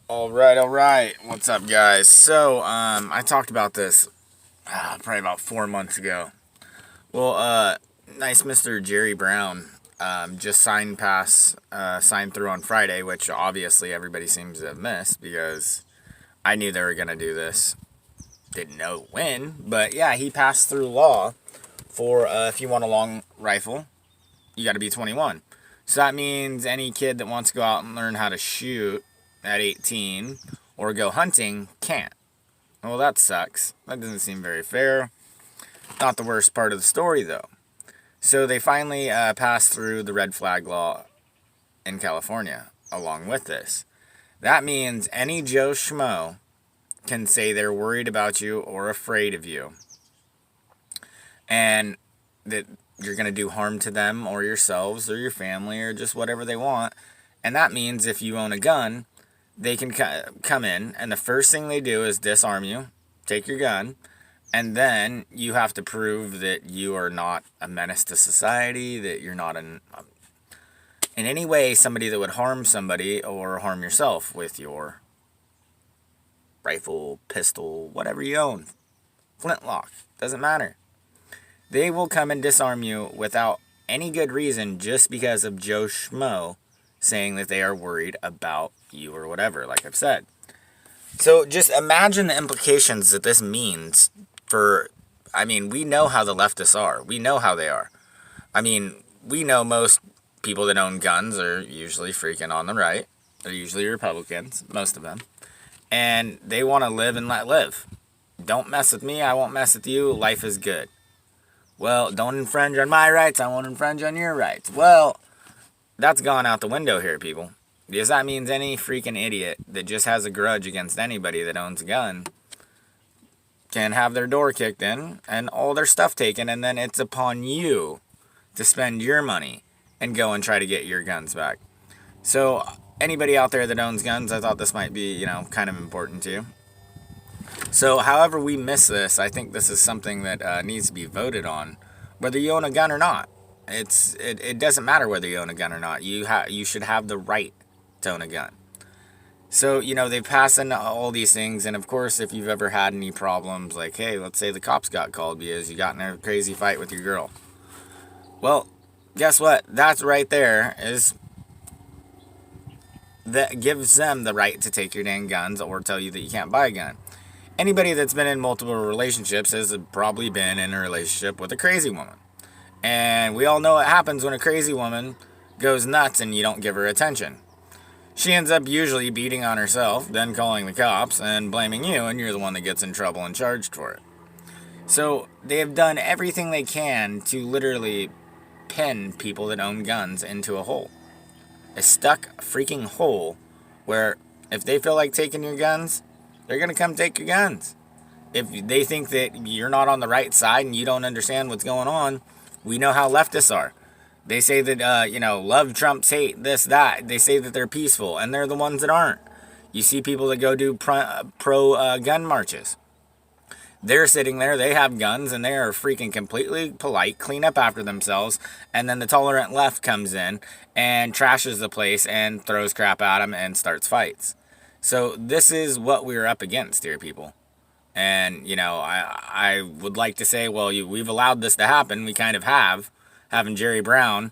All right. What's up, guys? So, I talked about this probably about 4 months ago. Well, nice Mr. Jerry Brown just signed through on Friday, which obviously everybody seems to have missed because I knew they were gonna do this. Didn't know when, but yeah, he passed through law for if you want a long rifle, you got to be 21. So that means any kid that wants to go out and learn how to shoot at 18 or go hunting can't. Well, that sucks. That doesn't seem very fair. Not the worst part of the story, though. So they finally passed through the red flag law in California along with this. That means any Joe Schmo can say they're worried about you or afraid of you and that you're going to do harm to them or yourselves or your family or just whatever they want. And that means if you own a gun, they can come in, and the first thing they do is disarm you, take your gun, and then you have to prove that you are not a menace to society, that you're not in any way somebody that would harm somebody or harm yourself with your rifle, pistol, whatever you own. Flintlock, doesn't matter. They will come and disarm you without any good reason just because of Joe Schmo saying that they are worried about you or whatever, like I've said. So just imagine the implications that this means for, we know how the leftists are. We know how they are. We know most people that own guns are usually freaking on the right. They're usually Republicans, most of them. And they want to live and let live. Don't mess with me, I won't mess with you, life is good. Well, don't infringe on my rights, I won't infringe on your rights. Well, that's gone out the window here, people. Because that means any freaking idiot that just has a grudge against anybody that owns a gun can have their door kicked in and all their stuff taken, and then it's upon you to spend your money and go and try to get your guns back. So, anybody out there that owns guns, I thought this might be, kind of important to you. So, however we miss this, I think this is something that needs to be voted on, whether you own a gun or not. It doesn't matter whether you own a gun or not. You should have the right to own a gun. So, they pass in all these things, and of course, if you've ever had any problems, like, hey, let's say the cops got called because you got in a crazy fight with your girl. Well, guess what? That's right there that gives them the right to take your dang guns or tell you that you can't buy a gun. Anybody that's been in multiple relationships has probably been in a relationship with a crazy woman. And we all know what happens when a crazy woman goes nuts and you don't give her attention. She ends up usually beating on herself, then calling the cops and blaming you, and you're the one that gets in trouble and charged for it. So they have done everything they can to literally pin people that own guns into a hole. A stuck freaking hole where if they feel like taking your guns, they're going to come take your guns. If they think that you're not on the right side and you don't understand what's going on, we know how leftists are. They say that, love trumps hate, this, that. They say that they're peaceful, and they're the ones that aren't. You see people that go do pro gun marches. They're sitting there, they have guns, and they are freaking completely polite, clean up after themselves, and then the tolerant left comes in and trashes the place and throws crap at them and starts fights. So this is what we're up against here, people. And, I would like to say, well, we've allowed this to happen. We kind of have, having Jerry Brown,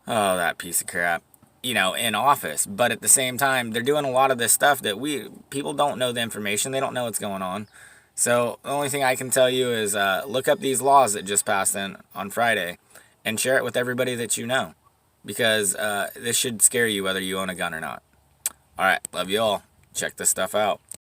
oh, that piece of crap, in office. But at the same time, they're doing a lot of this stuff that people don't know the information. They don't know what's going on. So the only thing I can tell you is look up these laws that just passed in on Friday and share it with everybody that you know. Because this should scare you whether you own a gun or not. All right, love you all. Check this stuff out.